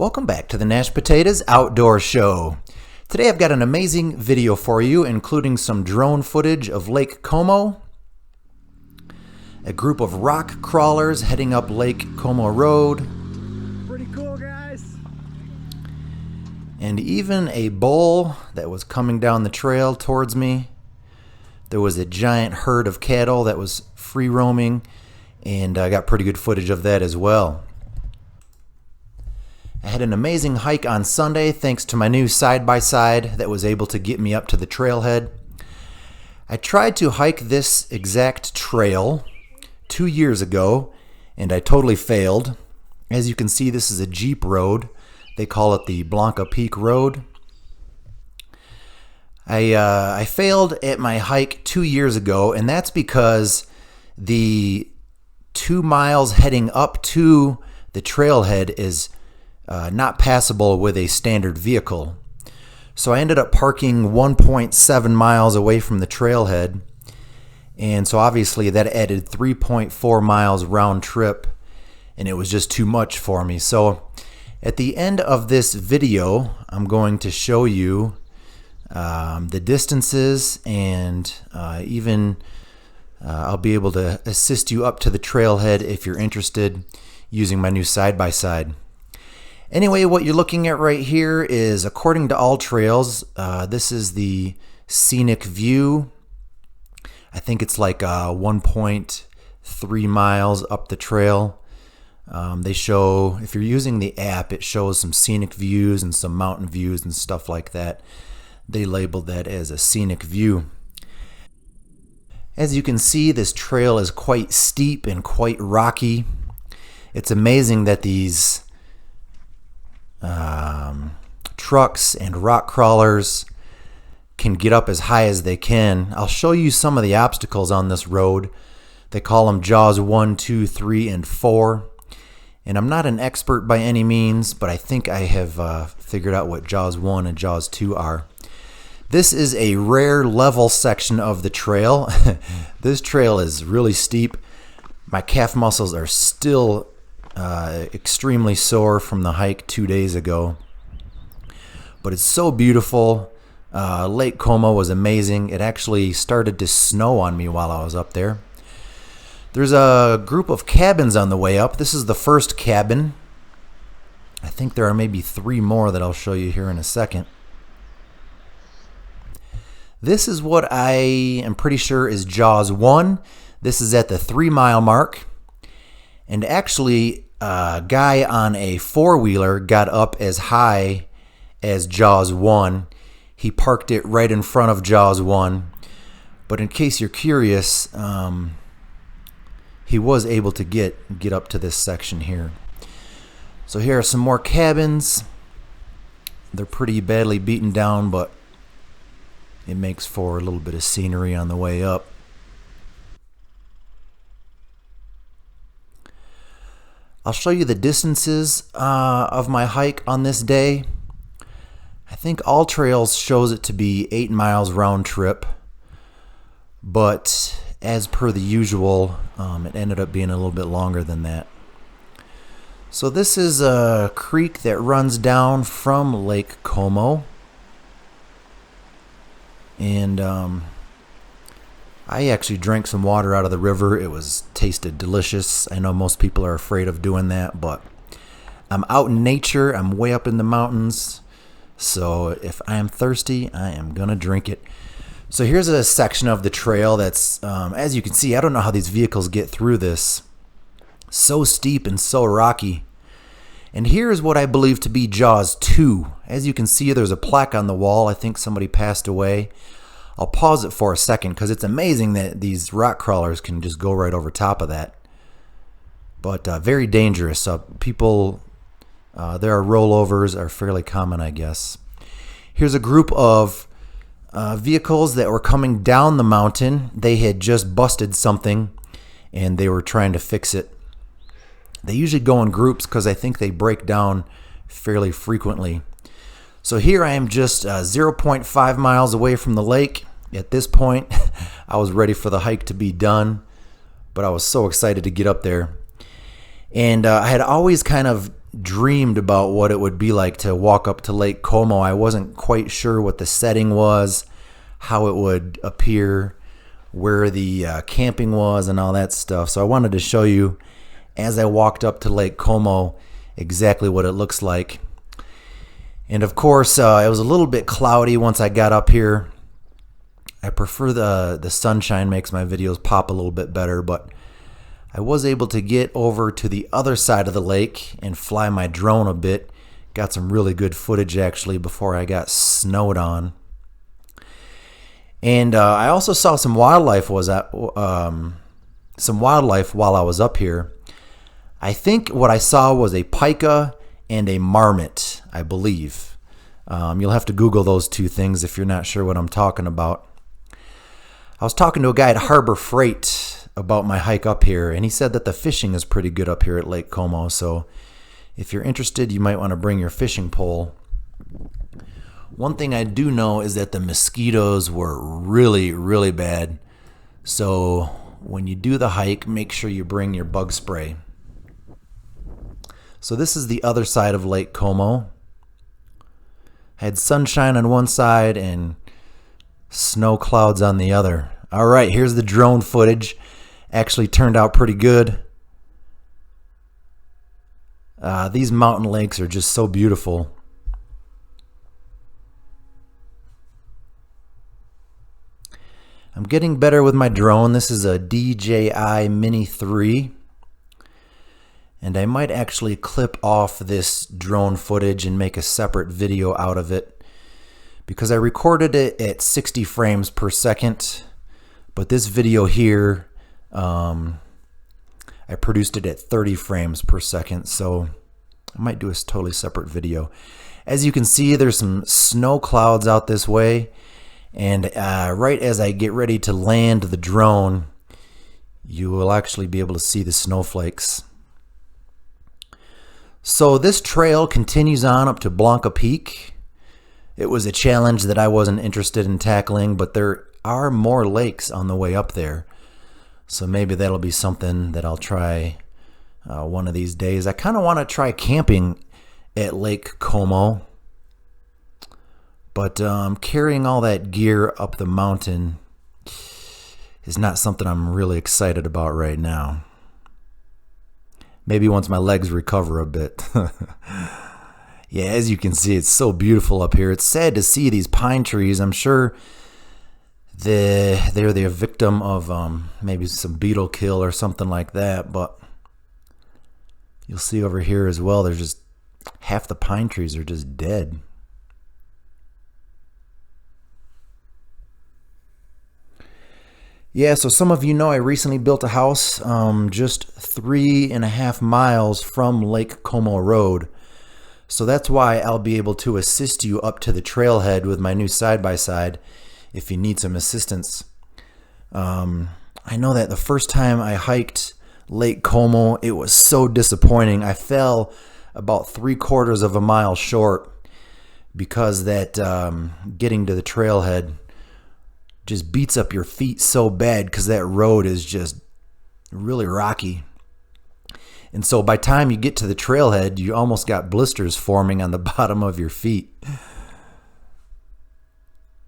Welcome back to the Nash Potatoes Outdoor Show. Today I've got an amazing video for you, including some drone footage of Lake Como, a group of rock crawlers heading up Lake Como Road, pretty cool, guys, and even a bull that was coming down the trail towards me. There was a giant herd of cattle that was free roaming, and I got pretty good footage of that as well. I had an amazing hike on Sunday thanks to my new side-by-side that was able to get me up to the trailhead. I tried to hike this exact trail 2 years ago and I totally failed. As you can see, this is a Jeep road. They call it the Blanca Peak Road. I failed at my hike 2 years ago, and that's because the 2 miles heading up to the trailhead is not passable with a standard vehicle. So I ended up parking 1.7 miles away from the trailhead, and so obviously that added 3.4 miles round trip, and it was just too much for me. So at the end of this video, I'm going to show you the distances, and even I'll be able to assist you up to the trailhead if you're interested using my new side-by-side. Anyway, what you're looking at right here is, according to All Trails, this is the scenic view. I think it's like 1.3 miles up the trail. They show, if you're using the app, it shows some scenic views and some mountain views and stuff like that. They labeled that as a scenic view. As you can see, this trail is quite steep and quite rocky. It's amazing that these trucks and rock crawlers can get up as high as they can. I'll show you some of the obstacles on this road. They call them Jaws 1, 2, 3, and 4. And I'm not an expert by any means, but I think I have figured out what Jaws 1 and Jaws 2 are. This is a rare level section of the trail. This trail is really steep. My calf muscles are still extremely sore from the hike 2 days ago, but it's so beautiful. Lake Como was amazing. It actually started to snow on me while I was up there. There's a group of cabins on the way up. This is the first cabin. I think there are maybe 3 more that I'll show you here in a second. This is what I am pretty sure is Jaws 1. This is at the 3-mile mark. And actually, a guy on a 4-wheeler got up as high as Jaws 1. He parked it right in front of Jaws 1. But in case you're curious, he was able to get up to this section here. So here are some more cabins. They're pretty badly beaten down, but it makes for a little bit of scenery on the way up. I'll show you the distances of my hike on this day. I think All Trails shows it to be 8 miles round trip, but as per the usual, it ended up being a little bit longer than that. So this is a creek that runs down from Lake Como, and I actually drank some water out of the river. It tasted delicious. I know most people are afraid of doing that, but I'm out in nature. I'm way up in the mountains. So if I am thirsty, I am going to drink it. So here's a section of the trail that's, as you can see, I don't know how these vehicles get through this. So steep and so rocky. And here's what I believe to be Jaws 2. As you can see, there's a plaque on the wall. I think somebody passed away. I'll pause it for a second because it's amazing that these rock crawlers can just go right over top of that. But very dangerous. So people, there are rollovers are fairly common, I guess. Here's a group of vehicles that were coming down the mountain. They had just busted something and they were trying to fix it. They usually go in groups because I think they break down fairly frequently. So here I am just 0.5 miles away from the lake. At this point, I was ready for the hike to be done, but I was so excited to get up there. And I had always kind of dreamed about what it would be like to walk up to Lake Como. I wasn't quite sure what the setting was, how it would appear, where the camping was, and all that stuff. So I wanted to show you, as I walked up to Lake Como, exactly what it looks like. And of course, it was a little bit cloudy once I got up here. I prefer the sunshine, makes my videos pop a little bit better, but I was able to get over to the other side of the lake and fly my drone a bit. Got some really good footage actually before I got snowed on. And I also saw some wildlife while I was up here. I think what I saw was a pika and a marmot, I believe. You'll have to Google those two things if you're not sure what I'm talking about. I was talking to a guy at Harbor Freight about my hike up here, and he said that the fishing is pretty good up here at Lake Como. So if you're interested, you might want to bring your fishing pole. One thing I do know is that the mosquitoes were really, really bad. So when you do the hike, make sure you bring your bug spray. So this is the other side of Lake Como. I had sunshine on one side and snow clouds on the other. All right, here's the drone footage. Actually turned out pretty good. These mountain lakes are just so beautiful. I'm getting better with my drone. This is a DJI Mini 3. And I might actually clip off this drone footage and make a separate video out of it, because I recorded it at 60 frames per second. But this video here, I produced it at 30 frames per second, so I might do a totally separate video. As you can see, there's some snow clouds out this way, and right as I get ready to land the drone, you will actually be able to see the snowflakes. So this trail continues on up to Blanca Peak. It was a challenge that I wasn't interested in tackling, but there are more lakes on the way up there. So maybe that'll be something that I'll try one of these days. I kind of want to try camping at Lake Como, but carrying all that gear up the mountain is not something I'm really excited about right now. Maybe once my legs recover a bit. Yeah, as you can see, it's so beautiful up here. It's sad to see these pine trees. I'm sure they're the victim of maybe some beetle kill or something like that. But you'll see over here as well, there's just half the pine trees are just dead. Yeah, so some of you know I recently built a house just 3.5 miles from Lake Como Road. So that's why I'll be able to assist you up to the trailhead with my new side-by-side if you need some assistance. I know that the first time I hiked Lake Como, it was so disappointing. I fell about 3/4 of a mile short because that getting to the trailhead just beats up your feet so bad because that road is just really rocky. And so by the time you get to the trailhead, you almost got blisters forming on the bottom of your feet.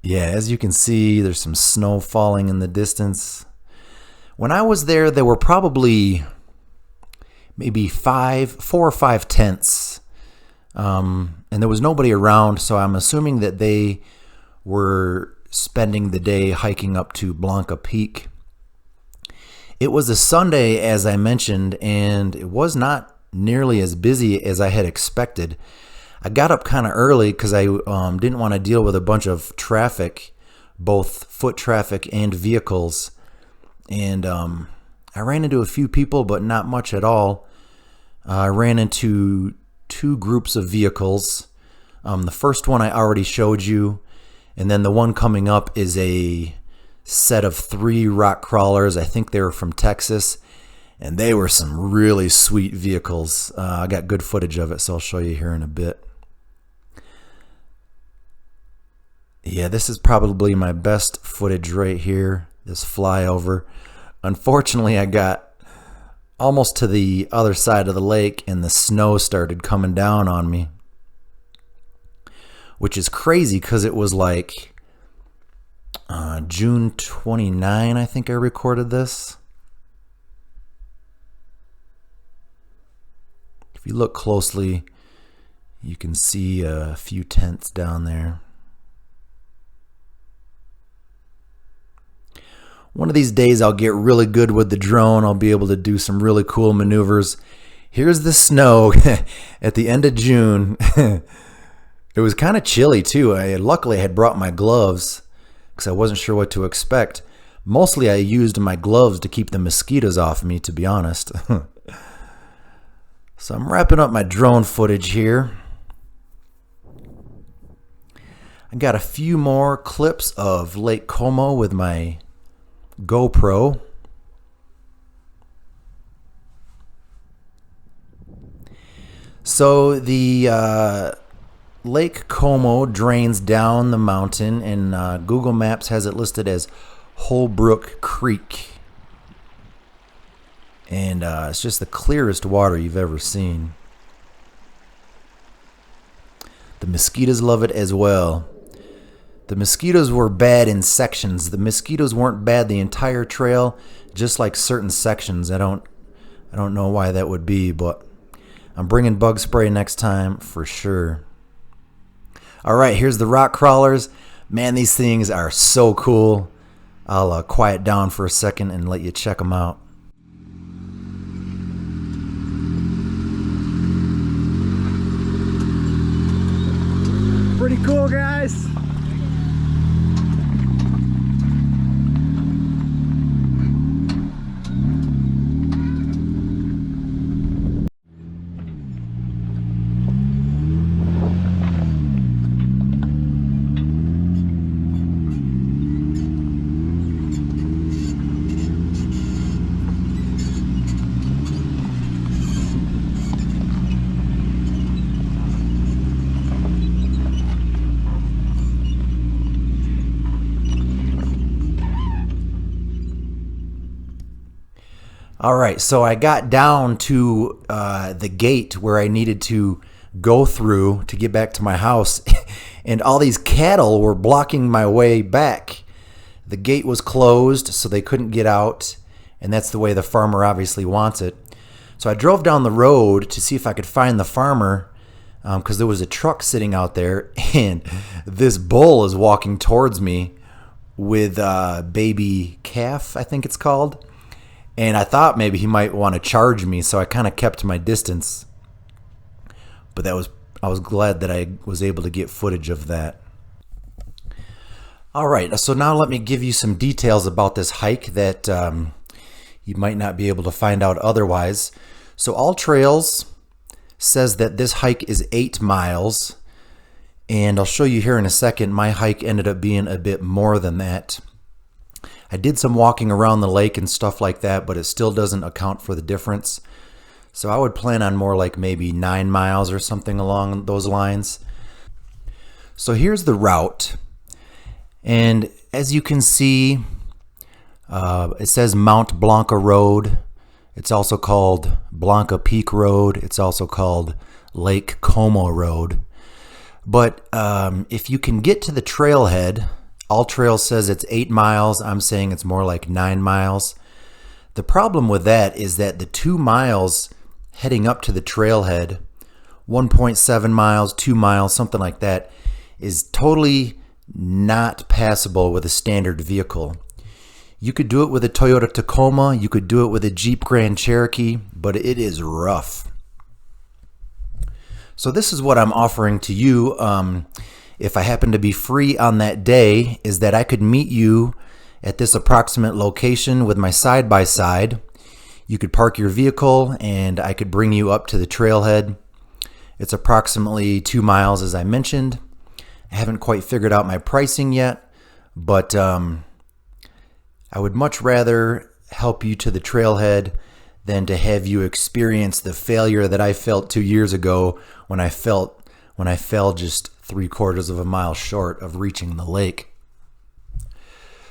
Yeah, as you can see, there's some snow falling in the distance. When I was there, there were probably maybe 4 or 5 tents. And there was nobody around, so I'm assuming that they were spending the day hiking up to Blanca Peak. It was a Sunday, as I mentioned, and it was not nearly as busy as I had expected. I got up kind of early because I didn't want to deal with a bunch of traffic, both foot traffic and vehicles. And I ran into a few people, but not much at all. I ran into 2 groups of vehicles. The first one I already showed you, and then the one coming up is a set of 3 rock crawlers. I think they were from Texas, and they were some really sweet vehicles. I got good footage of it, so I'll show you here in a bit. Yeah, this is probably my best footage right here, this flyover. Unfortunately, I got almost to the other side of the lake, and the snow started coming down on me, which is crazy because it was like June 29, I think I recorded this. If you look closely, you can see a few tents down there. One of these days I'll get really good with the drone. I'll be able to do some really cool maneuvers. Here's the snow at the end of June. It was kind of chilly too. Luckily I had brought my gloves because I wasn't sure what to expect. Mostly I used my gloves to keep the mosquitoes off me, to be honest. So I'm wrapping up my drone footage here. I got a few more clips of Lake Como with my GoPro. So the Lake Como drains down the mountain, and Google Maps has it listed as Holbrook Creek. And it's just the clearest water you've ever seen. The mosquitoes love it as well. The mosquitoes were bad in sections. The mosquitoes weren't bad the entire trail, just like certain sections. I don't know why that would be, but I'm bringing bug spray next time for sure. All right, here's the rock crawlers. Man, these things are so cool. I'll quiet down for a second and let you check them out. Pretty cool, guys. All right, so I got down to the gate where I needed to go through to get back to my house, and all these cattle were blocking my way back. The gate was closed, so they couldn't get out, and that's the way the farmer obviously wants it. So I drove down the road to see if I could find the farmer, because there was a truck sitting out there, and this bull is walking towards me with a baby calf, I think it's called. And I thought maybe he might want to charge me, so I kind of kept my distance. But I was glad that I was able to get footage of that. All right, so now let me give you some details about this hike that you might not be able to find out otherwise. So All Trails says that this hike is 8 miles. And I'll show you here in a second, my hike ended up being a bit more than that. I did some walking around the lake and stuff like that, but it still doesn't account for the difference. So I would plan on more like maybe 9 miles or something along those lines. So here's the route. And as you can see, it says Mount Blanca Road. It's also called Blanca Peak Road. It's also called Lake Como Road. But if you can get to the trailhead, All Trails says it's 8 miles. I'm saying it's more like 9 miles. The problem with that is that the 2 miles heading up to the trailhead, 1.7 miles, 2 miles, something like that, is totally not passable with a standard vehicle. You could do it with a Toyota Tacoma, you could do it with a Jeep Grand Cherokee, but it is rough. So this is what I'm offering to you. If I happen to be free on that day, is that I could meet you at this approximate location with my side-by-side. You could park your vehicle and I could bring you up to the trailhead. It's approximately 2 miles, as I mentioned. I haven't quite figured out my pricing yet, but I would much rather help you to the trailhead than to have you experience the failure that I felt 2 years ago when I fell just 3/4 of a mile short of reaching the lake.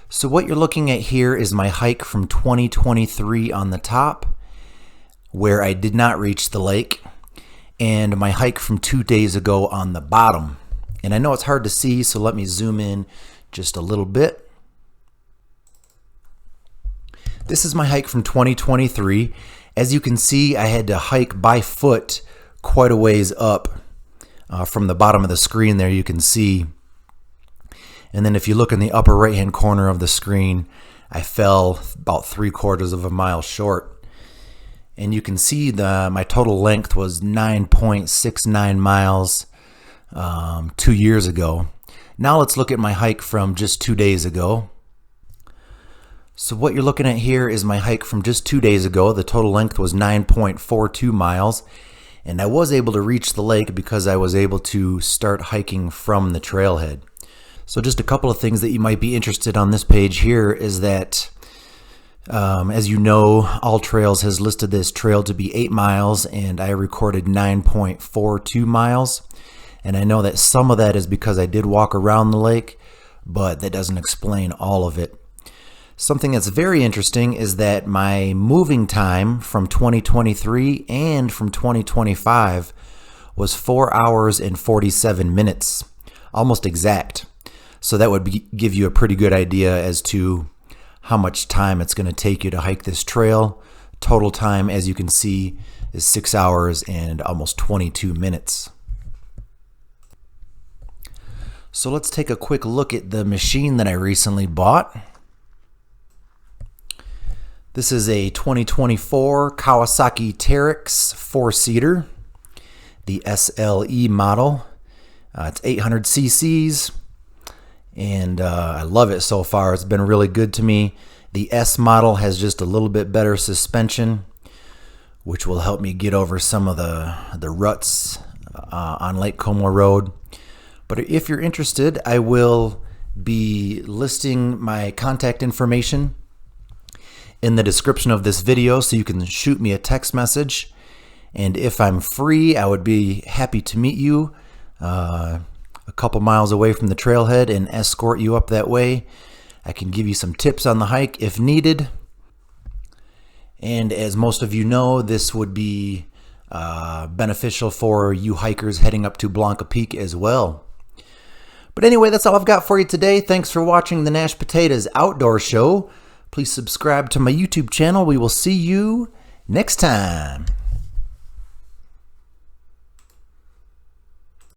So what you're looking at here is my hike from 2023 on the top. where I did not reach the lake, and my hike from 2 days ago on the bottom. And I know it's hard to see, so let me zoom in just a little bit. This is my hike from 2023. As you can see, I had to hike by foot quite a ways up from the bottom of the screen there, you can see. And then if you look in the upper right-hand corner of the screen, I fell about 3/4 of a mile short. And you can see my total length was 9.69 miles 2 years ago. Now let's look at my hike from just 2 days ago. So what you're looking at here is my hike from just 2 days ago. The total length was 9.42 miles. And I was able to reach the lake because I was able to start hiking from the trailhead. So just a couple of things that you might be interested on this page here is that, as you know, All Trails has listed this trail to be 8 miles, and I recorded 9.42 miles. And I know that some of that is because I did walk around the lake, but that doesn't explain all of it. Something that's very interesting is that my moving time from 2023 and from 2025 was 4 hours and 47 minutes, almost exact. So that would give you a pretty good idea as to how much time it's going to take you to hike this trail. Total time, as you can see, is 6 hours and almost 22 minutes. So let's take a quick look at the machine that I recently bought. This is a 2024 Kawasaki Teryx 4-seater, the SLE model. It's 800 cc's, and I love it so far. It's been really good to me. The S model has just a little bit better suspension, which will help me get over some of the ruts on Lake Como Road. But if you're interested, I will be listing my contact information in the description of this video, so you can shoot me a text message. And if I'm free, I would be happy to meet you a couple miles away from the trailhead and escort you up that way. I can give you some tips on the hike if needed. And as most of you know, this would be beneficial for you hikers heading up to Blanca Peak as well. But anyway, that's all I've got for you today. Thanks for watching the Nash Potatoes Outdoor Show. Please subscribe to my YouTube channel. We will see you next time.